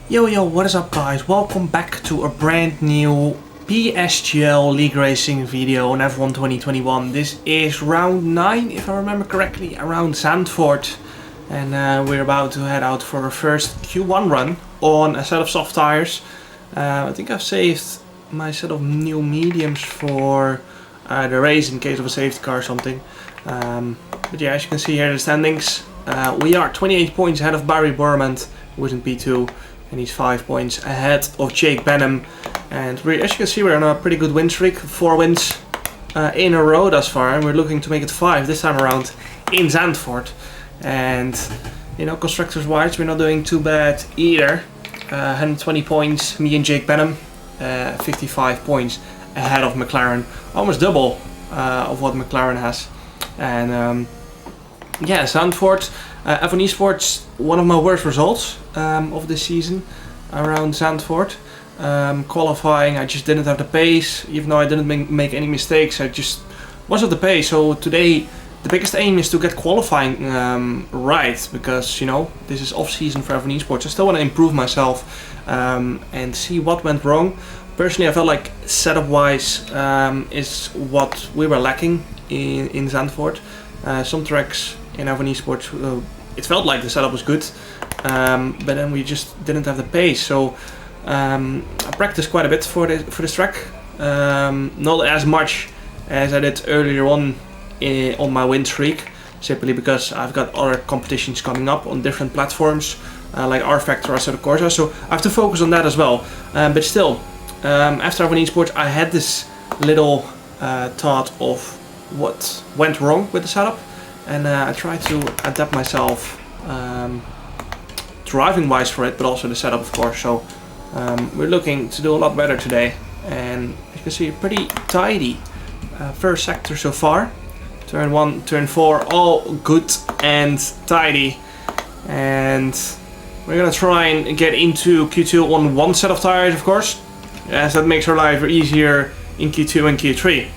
Yo, what is up guys? Welcome back to a brand new PSGL League Racing video on F1 2021. This is round 9, if I remember correctly, around Zandvoort. And we're about to head out for our first Q1 run on a set of soft tires. I think I've saved my set of new mediums for the race in case of a safety car or something. But yeah, as you can see here in the standings, we are 28 points ahead of Barry Bormand, who is in P2. And he's 5 points ahead of Jake Benham. And as you can see, we're on a pretty good win streak. 4 wins in a row thus far. And we're looking to make it 5 this time around in Zandvoort. And, you know, constructors-wise, we're not doing too bad either. 120 points, me and Jake Benham. 55 points ahead of McLaren. Almost double of what McLaren has. And, yeah, Zandvoort. F1 Esports, one of my worst results of this season around Zandvoort. Qualifying, I just didn't have the pace, even though I didn't make any mistakes. I just wasn't the pace. So today, the biggest aim is to get qualifying right, because you know this is off season for F1 Esports. I still want to improve myself and see what went wrong. Personally, I felt like setup-wise is what we were lacking in Zandvoort. Some tracks in F1 Esports, it felt like the setup was good, but then we just didn't have the pace. So I practiced quite a bit for this track, not as much as I did earlier on my win streak, simply because I've got other competitions coming up on different platforms, like R Factor or Assetto Corsa, so I have to focus on that as well. But still, after F1 Esports, I had this little thought of what went wrong with the setup. And I try to adapt myself driving wise for it, but also the setup of course. So we're looking to do a lot better today. And as you can see, pretty tidy first sector so far. Turn 1, turn 4, all good and tidy. And we're gonna try and get into Q2 on one set of tires, of course, as that makes our life easier in Q2 and Q3.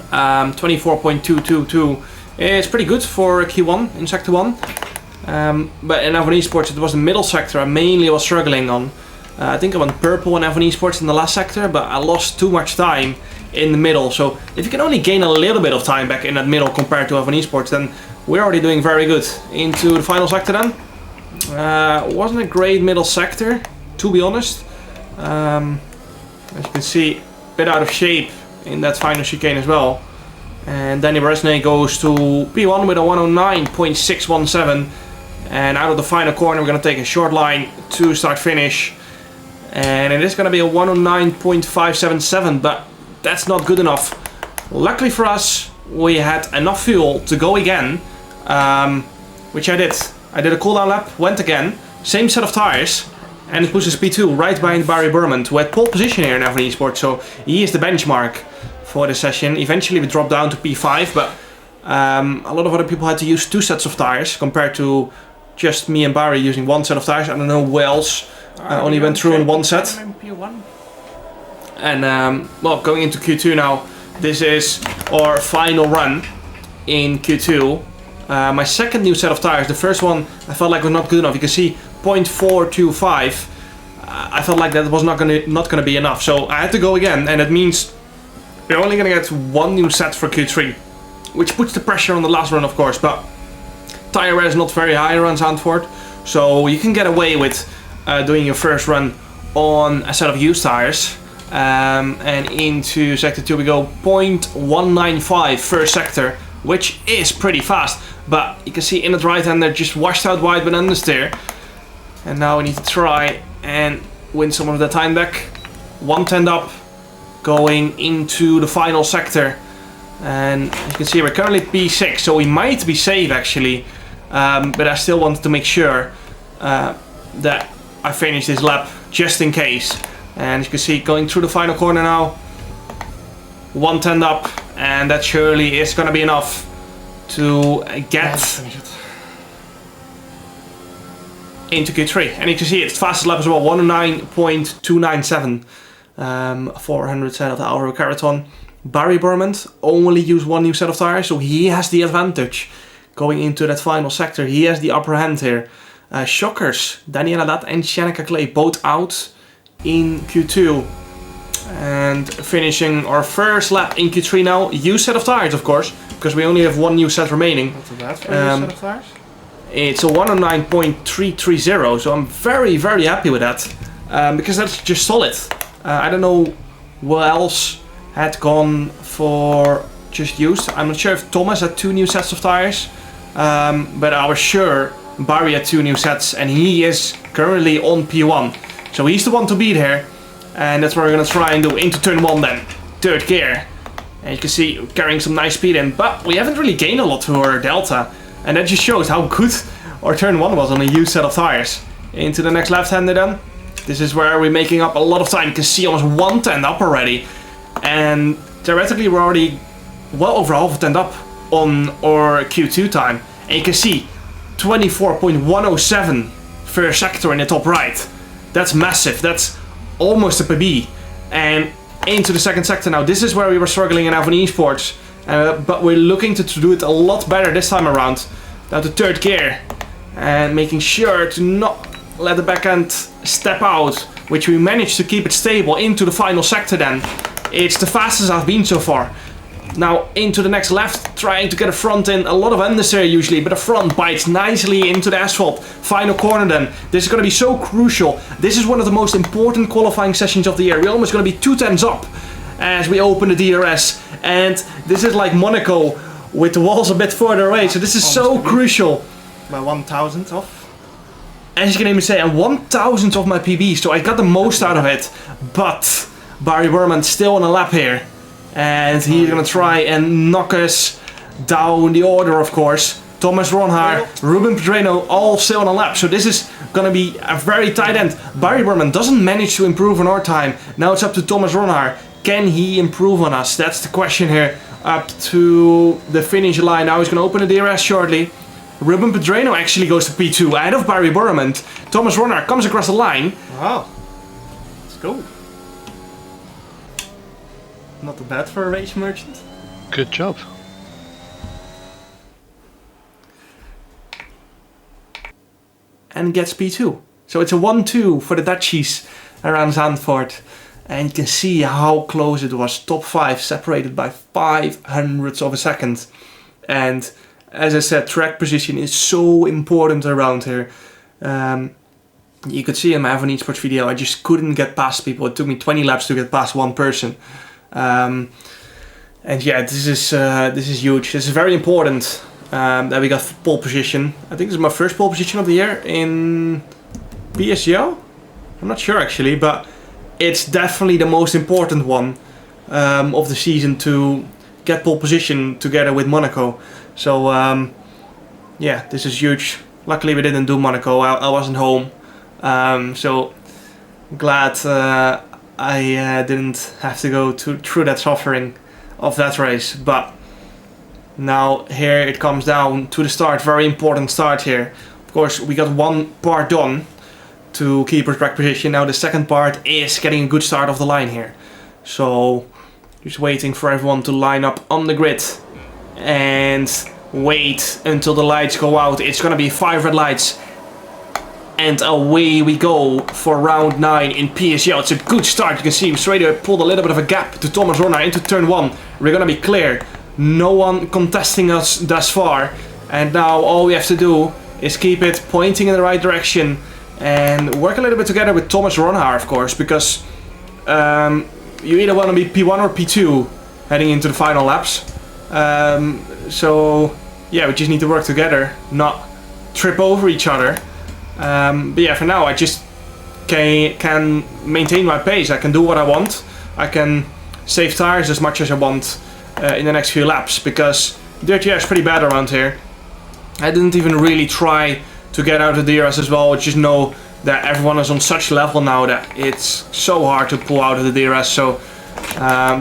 24.222. It's pretty good for Q1 in Sector 1, but in F1 Esports it was the middle sector I mainly was struggling on. I think I went purple in F1 Esports in the last sector, but I lost too much time in the middle. So if you can only gain a little bit of time back in that middle compared to F1 Esports, then we're already doing very good. Into the final sector then. Wasn't a great middle sector, to be honest. As you can see, a bit out of shape in that final chicane as well. And Danny Bresnay goes to P1 with a 109.617. And out of the final corner, we're going to take a short line to start finish. And it is going to be a 109.577, but that's not good enough. Luckily for us, we had enough fuel to go again, which I did. I did a cooldown lap, went again, same set of tires, and it pushes P2 right behind Barry Bormand, who had pole position here in F1 Esports, so he is the benchmark for the session. Eventually we dropped down to P5, but a lot of other people had to use 2 sets of tires compared to just me and Barry using 1 set of tires. I don't know who else only went through in 1 set. And well, going into Q2 now, this is our final run in Q2. My second new set of tires, the first one I felt like was not good enough. You can see 0.425. I felt like that was not gonna be enough, so I had to go again, and it means we're only going to get 1 new set for Q3, which puts the pressure on the last run, of course, but tire wear is not very high around Zandvoort, so you can get away with doing your first run on a set of used tires. And into Sector 2 we go 0.195 first sector, which is pretty fast, but you can see in the right-hander just washed out wide but understeer. And now we need to try and win some of the time back. 110 up. Going into the final sector, and as you can see we're currently P6, so we might be safe actually, but I still wanted to make sure that I finish this lap just in case. And as you can see, going through the final corner now, 110 up, and that surely is going to be enough to get into Q3. And you can see it's fastest lap as well, 109.297. 400 set of the Alvaro Caraton. Barry Bormand only used 1 new set of tires, so he has the advantage going into that final sector. He has the upper hand here. Shockers, Daniela Lat and Shanika Clay both out in Q2. And finishing our first lap in Q3 now. Used set of tires, of course, because we only have one new set remaining. Not too bad for a set of tires. It's a 109.330, so I'm very, very happy with that. Because that's just solid. I don't know what else had gone for just used. I'm not sure if Thomas had 2 new sets of tires. But I was sure Barry had 2 new sets, and he is currently on P1. So he's the one to beat here. And that's what we're going to try and do into turn 1 then. 3rd gear. And you can see carrying some nice speed in. But we haven't really gained a lot to our Delta. And that just shows how good our turn 1 was on a used set of tires. Into the next left-hander then. This is where we're making up a lot of time. You can see almost 1 10 up already. And theoretically we're already well over half a 10 up on our Q2 time. And you can see 24.107 first sector in the top right. That's massive. That's almost a PB. And into the second sector now. This is where we were struggling in Avon Esports. But we're looking to do it a lot better this time around. Now to 3rd gear. And making sure to not let the back end step out. Which we managed to keep it stable into the final sector then. It's the fastest I've been so far. Now into the next left, trying to get a front in, a lot of understeer usually, but the front bites nicely into the asphalt. Final corner then. This is going to be so crucial. This is one of the most important qualifying sessions of the year. We're almost going to be 2 tenths up as we open the DRS. And this is like Monaco with the walls a bit further away. So this is so crucial. By 1,000th off. As you can even say, and 1,000th of my PB, so I got the most out of it. But Barry Berman still on a lap here. And he's gonna try and knock us down the order, of course. Thomas Ronhaar, Ruben Pedreno, all still on a lap. So this is gonna be a very tight end. Barry Berman doesn't manage to improve on our time. Now it's up to Thomas Ronhaar. Can he improve on us? That's the question here. Up to the finish line. Now he's gonna open the DRS shortly. Ruben Pedreno actually goes to P2 ahead of Barry Berman. Thomas Ronhaar comes across the line. Wow. Let's go. Not too bad for a race merchant. Good job. And gets P2. So it's a 1-2 for the Dutchies around Zandvoort. And you can see how close it was. Top 5 separated by 500ths of a second. And as I said, track position is so important around here. You could see in my Avon Esports video, I just couldn't get past people. It took me 20 laps to get past one person. And yeah, this is huge. This is very important that we got pole position. I think this is my first pole position of the year in PSGL. I'm not sure actually, but it's definitely the most important one of the season to get pole position together with Monaco. So yeah, this is huge. Luckily we didn't do Monaco. I wasn't home, so glad I didn't have to go through that suffering of that race. But now here it comes down to the start. Very important start here. Of course, we got one part done to keep our track position. Now the second part is getting a good start of the line here. So just waiting for everyone to line up on the grid and wait until the lights go out. It's gonna be 5 red lights. And away we go for round 9 in PSGL. It's a good start. You can see straight away pulled a little bit of a gap to Thomas Ronhaar into turn 1. We're gonna be clear. No one contesting us thus far. And now all we have to do is keep it pointing in the right direction and work a little bit together with Thomas Ronhaar, of course, because you either want to be P1 or P2 heading into the final laps. So yeah, we just need to work together, not trip over each other. But yeah, for now I just can maintain my pace. I can do what I want. I can save tires as much as I want in the next few laps, because dirty air is pretty bad around here. I didn't even really try to get out of the DRS as well. I just know that everyone is on such level now that it's so hard to pull out of the DRS. So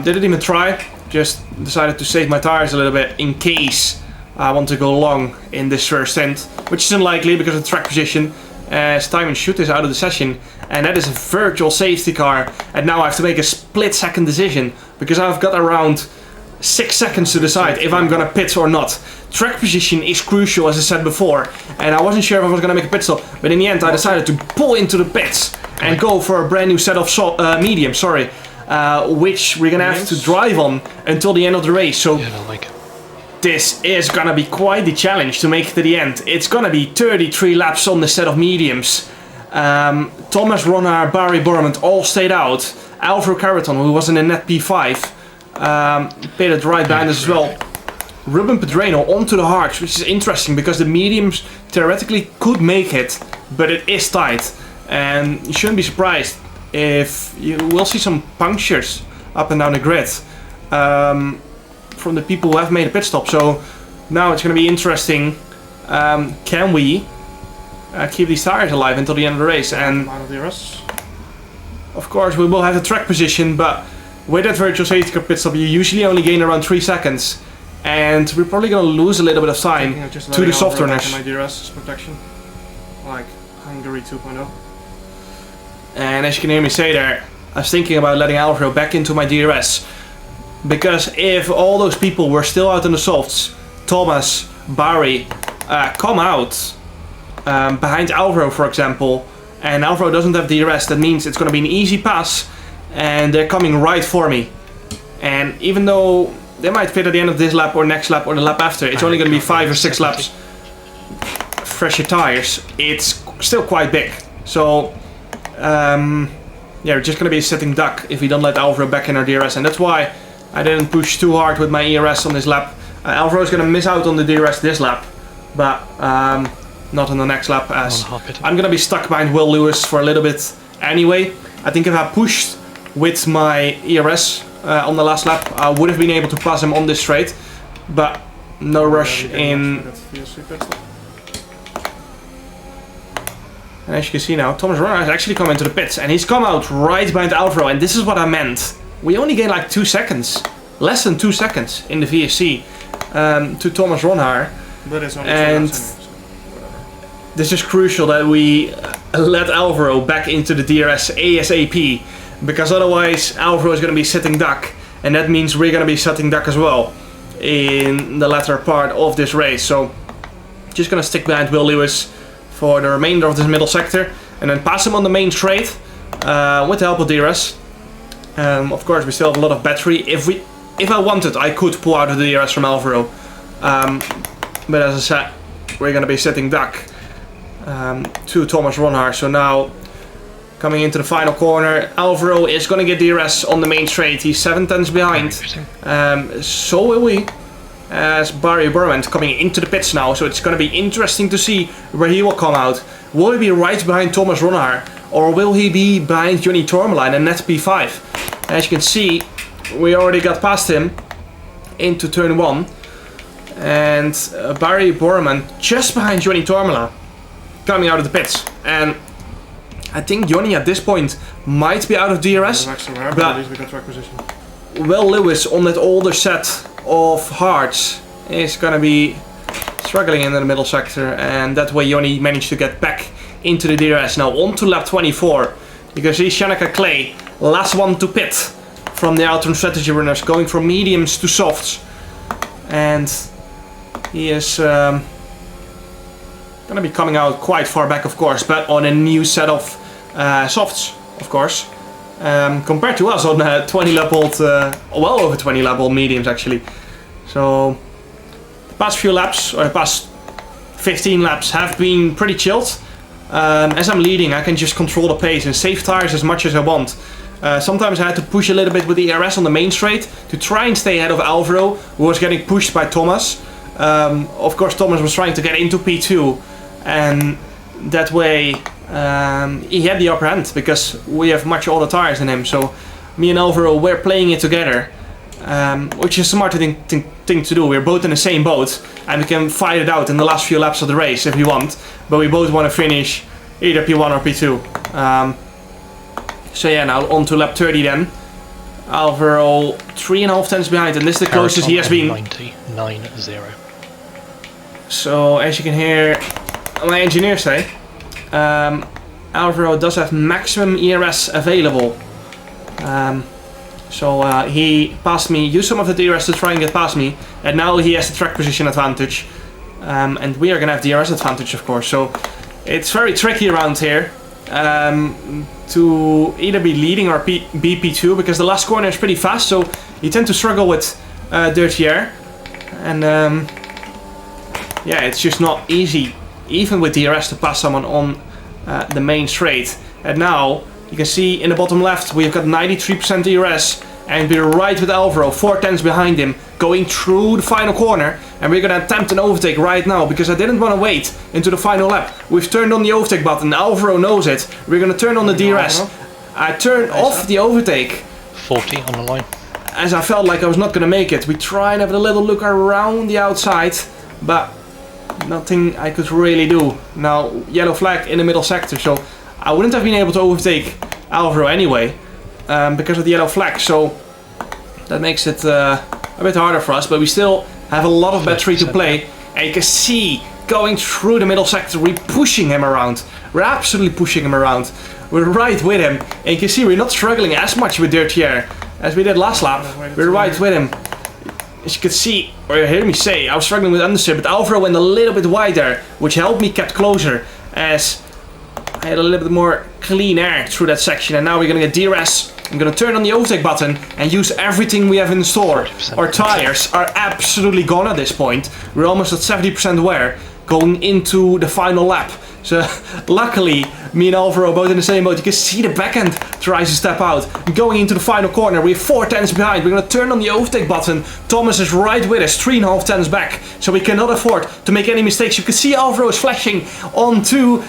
didn't even try. Just decided to save my tires a little bit in case I want to go long in this first stint, which is unlikely because of the track position, as Time and Shoot is out of the session, and that is a virtual safety car. And now I have to make a split-second decision because I've got around 6 seconds to decide if I'm gonna pit or not. track position is crucial, as I said before. And I wasn't sure if I was going to make a pit stop, but in the end I decided to pull into the pits and go for a brand new set of medium, which we're going to have to drive on until the end of the race. So this is going to be quite the challenge to make it to the end. It's going to be 33 laps on the set of mediums. Thomas Ronnaar, Barry Bormand all stayed out. Alvaro Carreton, who was in the net P5, pitted right behind us as well. Ruben Pedreno onto the hards, which is interesting because the mediums theoretically could make it, but it is tight. And you shouldn't be surprised if you will see some punctures up and down the grid from the people who have made a pit stop. So now it's going to be interesting. Can we keep these tires alive until the end of the race? And of course we will have the track position, but with that virtual safety car pit stop you usually only gain around 3 seconds. And we're probably going to lose a little bit of time to the soft runners. My DRS protection, like Hungary 2.0. And as you can hear me say there, I was thinking about letting Alvaro back into my DRS. Because if all those people were still out in the softs, Thomas, Barry, come out behind Alvaro, for example, and Alvaro doesn't have DRS, that means it's going to be an easy pass, and they're coming right for me. And even though they might fit at the end of this lap or next lap or the lap after, it's only going to be 5 or 6 laps fresher tires, it's still quite big. So yeah, we're just going to be a sitting duck if we don't let Alvaro back in our DRS, and that's why I didn't push too hard with my ERS on this lap. Alvaro is going to miss out on the DRS this lap, but not on the next lap, as I'm going to be stuck behind Will Lewis for a little bit anyway. I think if I pushed with my ERS on the last lap, I would have been able to pass him on this straight, but no rush in. And as you can see now, Thomas Ronnaar has actually come into the pits, and he's come out right behind Alvaro, and this is what I meant. We only gained like 2 seconds, less than 2 seconds in the VSC to Thomas Ronnaar, and this is crucial that we let Alvaro back into the DRS ASAP, because otherwise Alvaro is going to be sitting duck, and that means we're going to be sitting duck as well in the latter part of this race. So just going to stick behind Will Lewis for the remainder of this middle sector, and then pass him on the main straight with the help of DRS. Of course, we still have a lot of battery. If I wanted, I could pull out the DRS from Alvaro, but as I said, we're going to be sitting duck to Thomas Ronnaar. So now, coming into the final corner, Alvaro is going to get DRS on the main straight. He's 7 tenths behind. So will we, as Barry Bormand coming into the pits now. So it's going to be interesting to see where he will come out. Will he be right behind Thomas Ronnaar, or will he be behind Johnny Tormela in a net P5? As you can see, we already got past him into turn 1, and Barry Bormand just behind Johnny Tormela coming out of the pits. And I think Johnny at this point might be out of DRS, but Will Lewis on that older set of hards is gonna be struggling in the middle sector, and that way Johnny managed to get back into the DRS. Now on to lap 24. You can see Shanaka Clay, last one to pit from the Outer Strategy runners, going from mediums to softs, and he is gonna be coming out quite far back, of course, but on a new set of softs, of course, compared to us on 20 lap old, well over 20 lap old mediums actually. So the past few laps, or the past 15 laps, have been pretty chilled. As I'm leading, I can just control the pace and save tires as much as I want. Sometimes I had to push a little bit with the ERS on the main straight to try and stay ahead of Alvaro, who was getting pushed by Thomas. Of course, Thomas was trying to get into P2, and that way he had the upper hand because we have much older tires than him. So me and Alvaro, we're playing it together, which is a smart thing to do. We're both in the same boat, and we can fight it out in the last few laps of the race if we want, but we both want to finish either P1 or P2. So yeah, now on to lap 30 then. Alvaro 3.5 tenths behind, and this is the closest he has been. 99.0. So as you can hear my engineer say, Alvaro does have maximum ERS available. So he passed me, used some of the DRS to try and get past me, and now he has the track position advantage. And we are going to have DRS advantage, of course. So it's very tricky around here to either be leading or BP2, because the last corner is pretty fast, so you tend to struggle with dirty air. And yeah, it's just not easy, even with DRS, to pass someone on the main straight. And now you can see in the bottom left we've got 93% DRS, and we're right with Alvaro, 4 tenths behind him, going through the final corner. And we're gonna attempt an overtake right now, because I didn't want to wait into the final lap. We've turned on the overtake button, Alvaro knows it. We're gonna turn on the DRS. I turned off the overtake 40 on the line, as I felt like I was not gonna make it. We try and have a little look around the outside, but nothing I could really do. Now, yellow flag in the middle sector, so I wouldn't have been able to overtake Alvaro anyway, because of the yellow flag, so that makes it a bit harder for us, but we still have a lot of battery to play. And you can see, going through the middle sector, we're pushing him around. We're absolutely pushing him around. We're right with him, and you can see we're not struggling as much with dirty air as we did last lap. We're right with him. As you can see, or you hear me say, I was struggling with understeer, but Alvaro went a little bit wider, which helped me get closer, as I had a little bit more clean air through that section. And now we're gonna get DRS. I'm gonna turn on the overtake button and use everything we have in store. Our tires are absolutely gone at this point. We're almost at 70% wear going into the final lap. So luckily, me and Alvaro are both in the same boat. You can see the back end tries to step out. Going into the final corner, we're 4 tenths behind. We're gonna turn on the overtake button. Thomas is right with us, 3.5 tenths back. So we cannot afford to make any mistakes. You can see Alvaro is flashing onto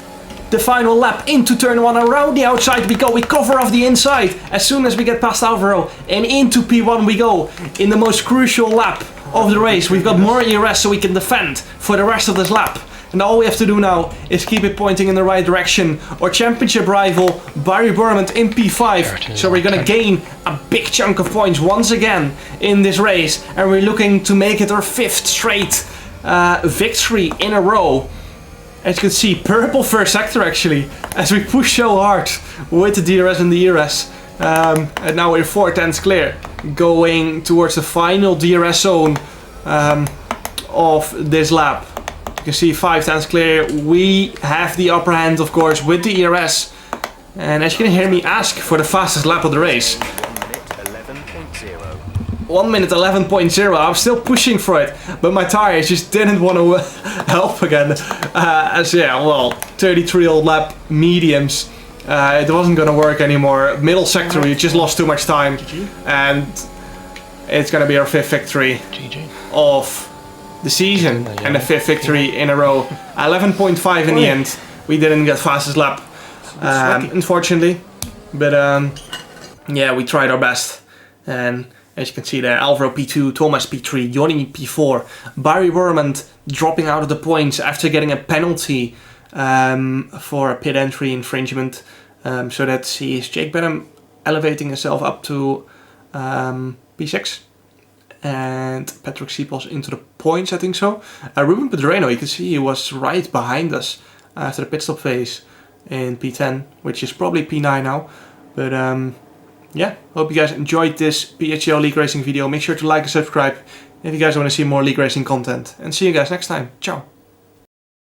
the final lap into turn 1. Around the outside we go, we cover off the inside as soon as we get past Alvaro, and into P1 we go in the most crucial lap of the race. We've got more ERS so we can defend for the rest of this lap, and all we have to do now is keep it pointing in the right direction. Our championship rival Barry Burmont in P5, so we're gonna gain a big chunk of points once again in this race, and we're looking to make it our 5th straight victory in a row. As you can see, purple first sector actually, as we push so hard with the DRS and the ERS. And now we're 4 tenths clear, going towards the final DRS zone of this lap. You can see 5 tenths clear. We have the upper hand, of course, with the ERS. And as you can hear me ask for the fastest lap of the race. 1 minute 11.0. I'm still pushing for it, but my tires just didn't want to help again. As yeah, well, 33-year-old lap mediums. It wasn't gonna work anymore. Middle sector, we just lost too much time, and it's gonna be our 5th victory of the season and the 5th victory in a row. 11.5 in the end. We didn't get fastest lap, unfortunately, but yeah, we tried our best. And as you can see there, Alvaro P2, Thomas P3, Johnny P4, Barry Wormand dropping out of the points after getting a penalty for a pit entry infringement. So that sees Jake Benham elevating himself up to P6. And Patrick Sipos into the points, I think so. Ruben Pedreno, you can see he was right behind us after the pit stop phase in P10, which is probably P9 now. But yeah, hope you guys enjoyed this PSGL League Racing video. Make sure to like and subscribe if you guys want to see more League Racing content. And see you guys next time. Ciao.